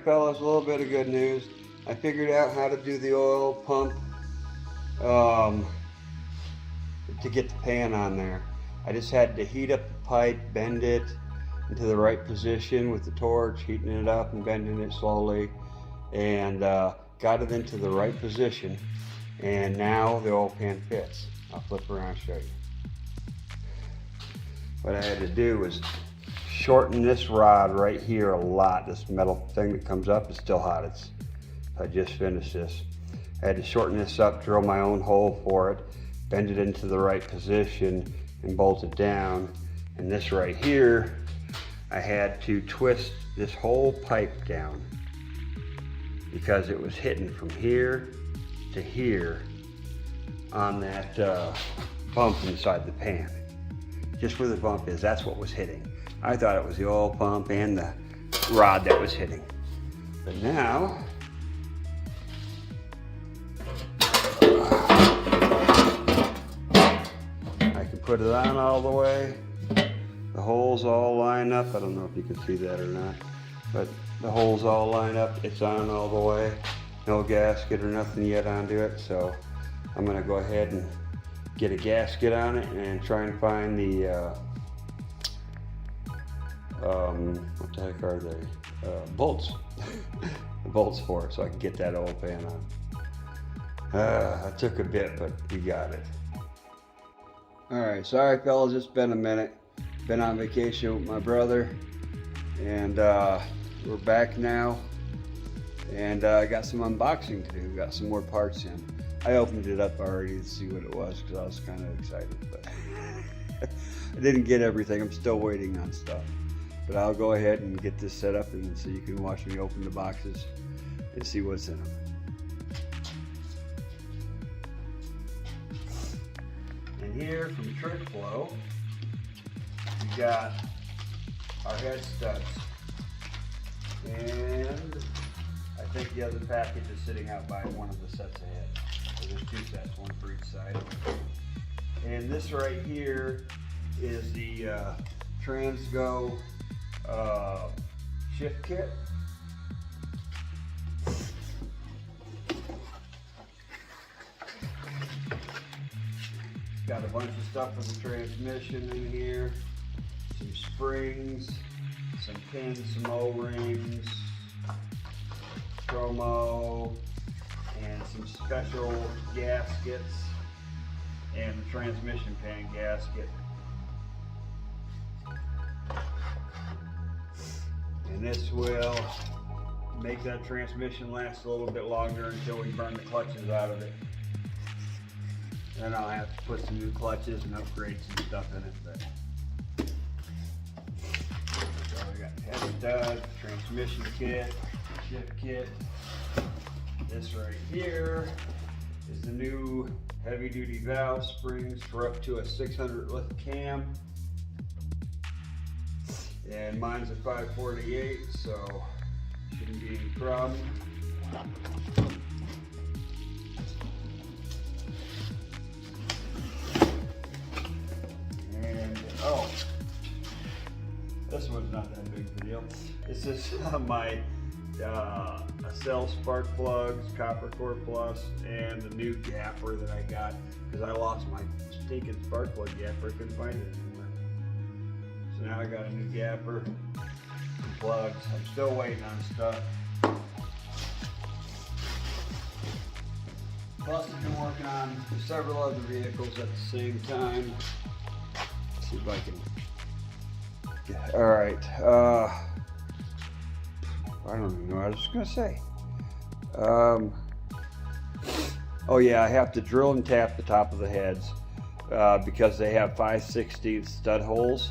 fellas, a little bit of good news. I figured out how to do the oil pump to get the pan on there. I just had to heat up the pipe, bend it into the right position with the torch, heating it up and bending it slowly, and got it into the right position. And now the oil pan fits. I'll flip around and show you. What I had to do was shorten this rod right here a lot. This metal thing that comes up is still hot. I just finished this. I had to shorten this up, drill my own hole for it, bend it into the right position, and bolt it down. And this right here, I had to twist this whole pipe down because it was hitting from here to here on that bump inside the pan. Just where the bump is, that's what was hitting. I thought it was the oil pump and the rod that was hitting. But now, I can put it on all the way. The holes all line up. I don't know if you can see that or not, but the holes all line up. It's on all the way. No gasket or nothing yet onto it, so I'm gonna go ahead and get a gasket on it and try and find the what the heck are they? Bolts. The bolts for it, so I can get that oil pan on. It took a bit, but we got it. Alright, sorry fellas, it's been a minute. Been on vacation with my brother, and we're back now. And I got some unboxing to do, got some more parts in. I opened it up already to see what it was because I was kind of excited, but I didn't get everything. I'm still waiting on stuff. But I'll go ahead and get this set up and so you can watch me open the boxes and see what's in them. And here from Trick Flow, we got our head studs. And I think the other package is sitting out by one of the sets ahead. So there's two sets, one for each side. And this right here is the Transgo shift kit. It's got a bunch of stuff for the transmission in here, some springs, some pins, some O-rings, chromo, and some special gaskets, and the transmission pan gasket. And this will make that transmission last a little bit longer until we burn the clutches out of it. Then I'll have to put some new clutches and upgrade some stuff in it. But so we got head stud, transmission kit, shift kit. This right here is the new heavy duty valve springs for up to a 600 lift cam. And mine's a 548, so shouldn't be any problem. And oh, this one's not that big of a deal. This is my cell spark plugs, copper core plus, and the new gapper that I got because I lost my stinking spark plug gapper. I couldn't find it anymore. So now I got a new gapper and plugs. I'm still waiting on stuff. Plus I've been working on several other vehicles at the same time. Let's see if I can get, all right. I don't even know what I was just gonna say. Oh yeah, I have to drill and tap the top of the heads because they have 5/16 stud holes,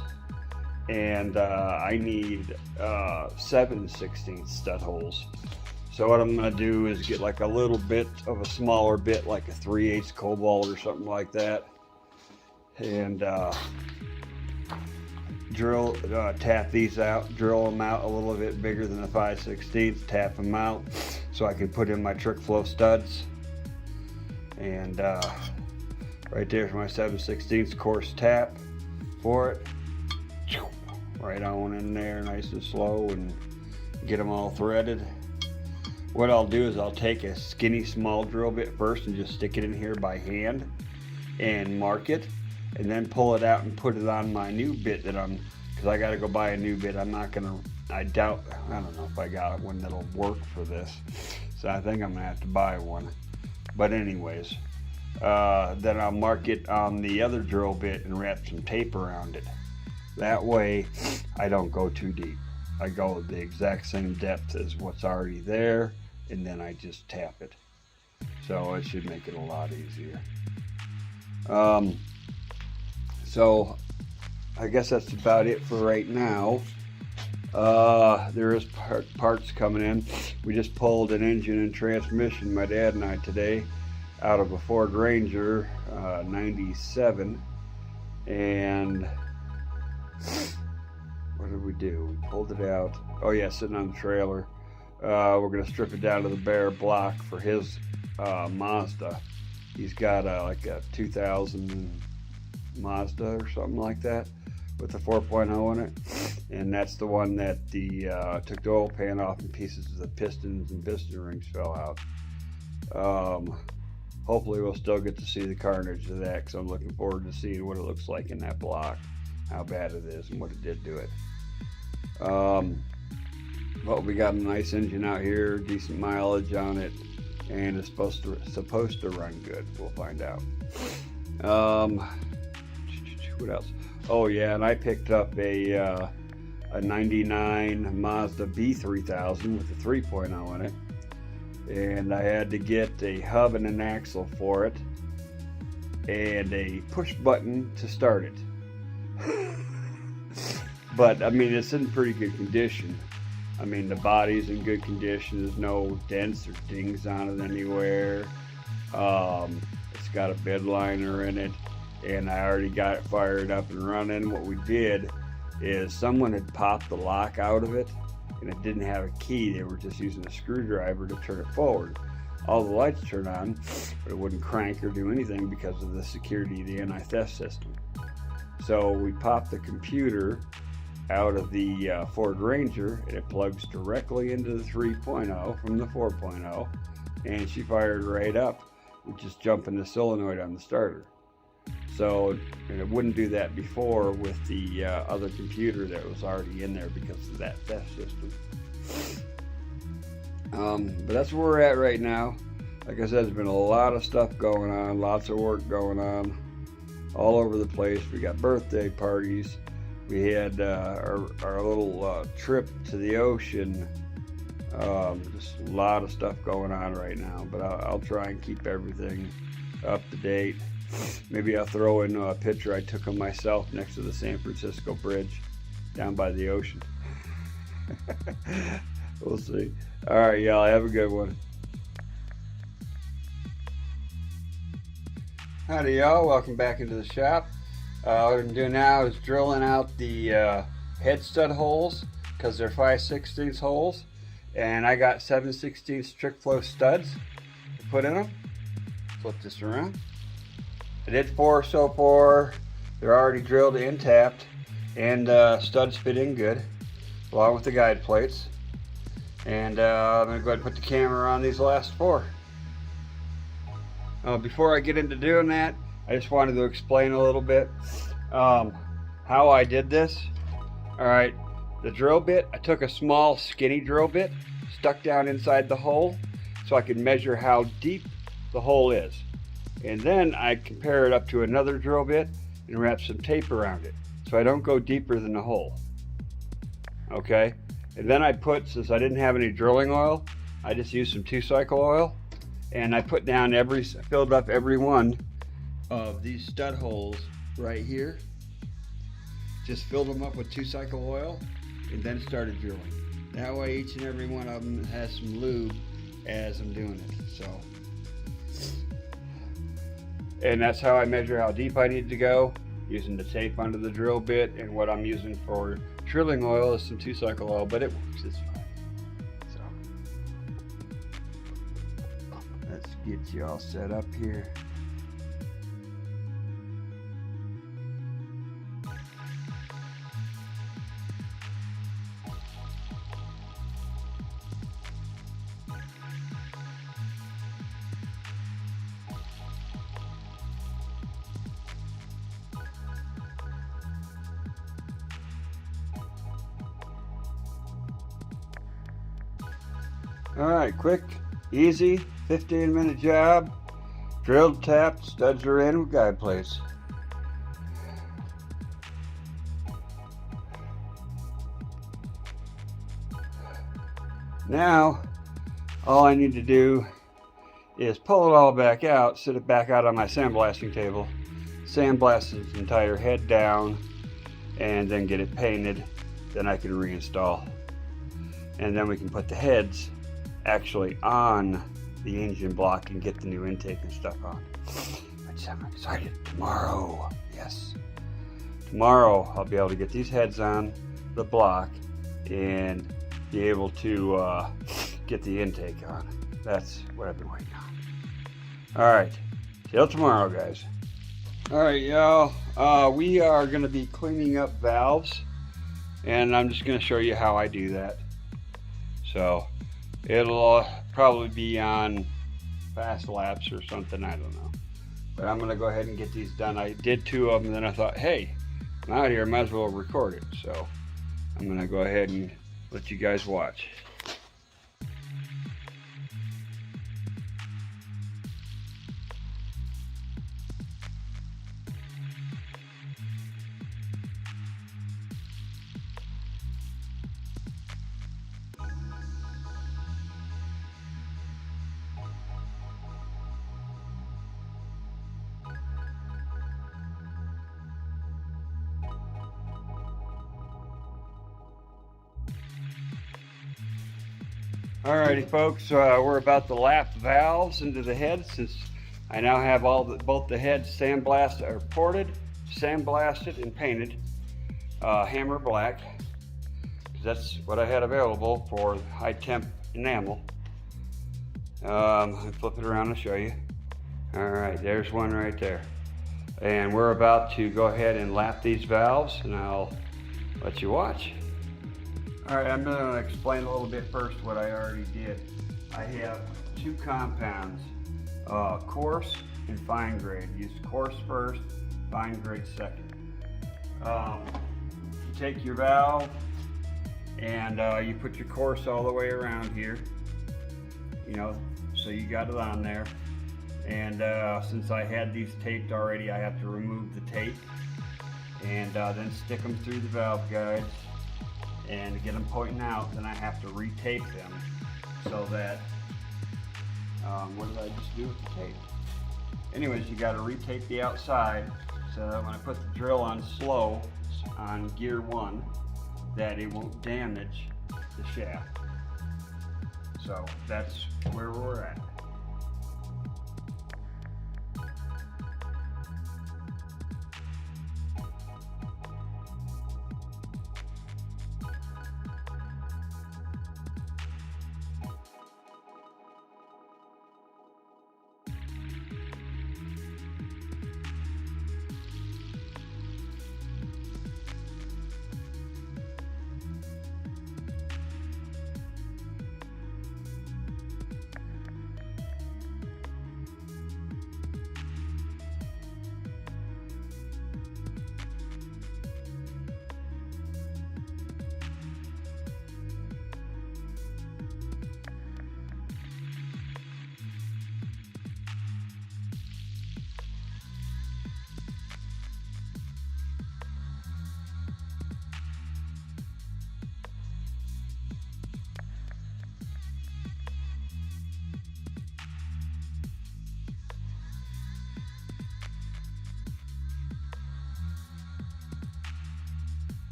and I need 7/16 stud holes. So what I'm gonna do is get like a little bit of a smaller bit, like a 3/8 cobalt or something like that, and drill, tap these out, drill them out a little bit bigger than the 5/16, tap them out so I can put in my Trick Flow studs. And right there's my 7/16 coarse tap for it. Right on in there, nice and slow, and get them all threaded. what I'll do is I'll take a skinny small drill bit first and just stick it in here by hand and mark it, and then pull it out and put it on my new bit that because I got to go buy a new bit. I don't know if I got one that'll work for this, so I think I'm gonna have to buy one. But anyways, then I'll mark it on the other drill bit and wrap some tape around it. That way I don't go too deep. I go the exact same depth as what's already there, and then I just tap it. So it should make it a lot easier. So I guess that's about it for right now. There is parts coming in. We just pulled an engine and transmission, my dad and I, today out of a Ford Ranger 97, and what did we do? We pulled it out. Oh yeah, sitting on the trailer. We're gonna strip it down to the bare block for his Mazda. He's got like a 2000 Mazda or something like that with a 4.0 in it, and that's the one that took the oil pan off and pieces of the pistons and piston rings fell out. Hopefully we'll still get to see the carnage of that, because I'm looking forward to seeing what it looks like in that block, how bad it is and what it did to it. But we got a nice engine out here, decent mileage on it, and it's supposed to run good. We'll find out. What else? Oh yeah, and I picked up a 99 Mazda B3000 with a 3.0 in it, and I had to get a hub and an axle for it and a push button to start it. But I mean, it's in pretty good condition. I mean, the body's in good condition. There's no dents or dings on it anywhere. It's got a bed liner in it, and I already got it fired up and running. What we did is someone had popped the lock out of it, and it didn't have a key. They were just using a screwdriver to turn it forward. All the lights turned on, but it wouldn't crank or do anything because of the security of the anti-theft system. So we popped the computer out of the Ford Ranger, and it plugs directly into the 3.0 from the 4.0, and she fired right up with just jumping the solenoid on the starter. So, and it wouldn't do that before with the other computer that was already in there because of that theft system. But that's where we're at right now. Like I said, there's been a lot of stuff going on, lots of work going on all over the place. We got birthday parties. We had our little trip to the ocean. Just a lot of stuff going on right now, but I'll try and keep everything up to date. Maybe I'll throw in a picture I took of myself next to the San Francisco Bridge down by the ocean. We'll see. All right, y'all, have a good one. Howdy, y'all. Welcome back into the shop. What I'm doing now is drilling out the head stud holes, because they're 5/16 holes, and I got 7/16 trick flow studs to put in them. Flip this around. I did 4 so far. They're already drilled and tapped, and studs fit in good along with the guide plates. And I'm going to go ahead and put the camera on these last 4. Before I get into doing that, I just wanted to explain a little bit how I did this. Alright, the drill bit, I took a small skinny drill bit, stuck down inside the hole so I could measure how deep the hole is. And then I compare it up to another drill bit and wrap some tape around it so I don't go deeper than the hole. Okay? And then I put, since I didn't have any drilling oil, I just used some 2-cycle oil, and I put down filled up every one of these stud holes right here. Just filled them up with 2-cycle oil and then started drilling. That way each and every one of them has some lube as I'm doing it. So, and that's how I measure how deep I need to go, using the tape under the drill bit, and what I'm using for drilling oil is some 2-cycle oil, but it works, it's fine. So, let's get you all set up here. All right, quick, easy, 15-minute job. Drilled, tapped, studs are in with guide plates. Now, all I need to do is pull it all back out, sit it back out on my sandblasting table, sandblast its entire head down, and then get it painted. Then I can reinstall. And then we can put the heads actually on the engine block and get the new intake and stuff on. I'm excited. Tomorrow, yes. Tomorrow I'll be able to get these heads on the block and be able to get the intake on. That's what I've been waiting on. All right, till tomorrow, guys. All right, y'all, we are gonna be cleaning up valves, and I'm just gonna show you how I do that. So it'll probably be on fast laps or something, I don't know. But I'm gonna go ahead and get these done. I did 2 of them, and then I thought, hey, I'm out here, might as well record it. So I'm gonna go ahead and let you guys watch. Alrighty, folks, we're about to lap valves into the head, since I now have both the heads sandblasted, or ported, sandblasted, and painted hammer black, because that's what I had available for high temp enamel. I'll flip it around and show you. Alright, there's one right there. And we're about to go ahead and lap these valves, and I'll let you watch. All right, I'm going to explain a little bit first what I already did. I have 2 compounds, coarse and fine grade. Use coarse first, fine grade second. You take your valve and you put your coarse all the way around here, you know, so you got it on there. And since I had these taped already, I have to remove the tape and then stick them through the valve guides and get them pointing out. Then I have to retape them so that, what did I just do with the tape? Anyways, you got to retape the outside so that when I put the drill on slow on gear 1, that it won't damage the shaft. So that's where we're at.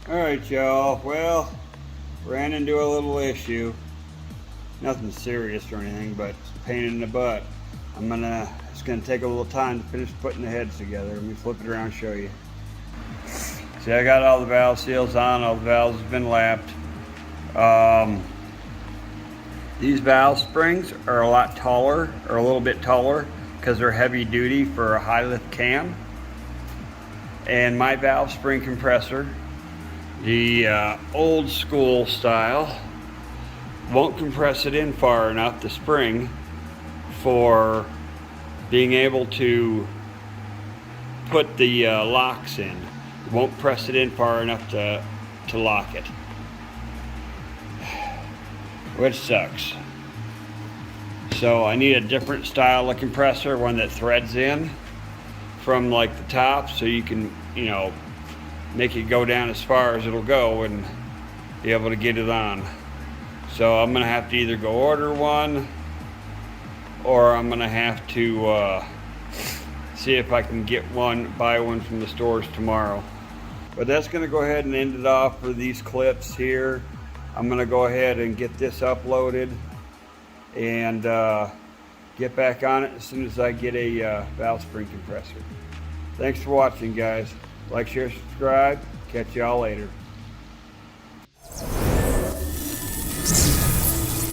All right, y'all. Well, ran into a little issue. Nothing serious or anything, but pain in the butt. It's gonna take a little time to finish putting the heads together. Let me flip it around and show you. See, I got all the valve seals on, all the valves have been lapped. These valve springs are a lot taller, or a little bit taller, because they're heavy duty for a high lift cam. And my valve spring compressor, the old school style, won't compress it in far enough, the spring, for being able to put the locks in. It won't press it in far enough to lock it, which sucks. So I need a different style of compressor, one that threads in from like the top, so you can, you know, make it go down as far as it'll go and be able to get it on. So I'm gonna have to either go order one, or I'm gonna have to see if I can buy one from the stores tomorrow. But that's gonna go ahead and end it off for these clips here. I'm gonna go ahead and get this uploaded and get back on it as soon as I get a valve spring compressor. Thanks for watching, guys. Like, share, subscribe. Catch y'all later.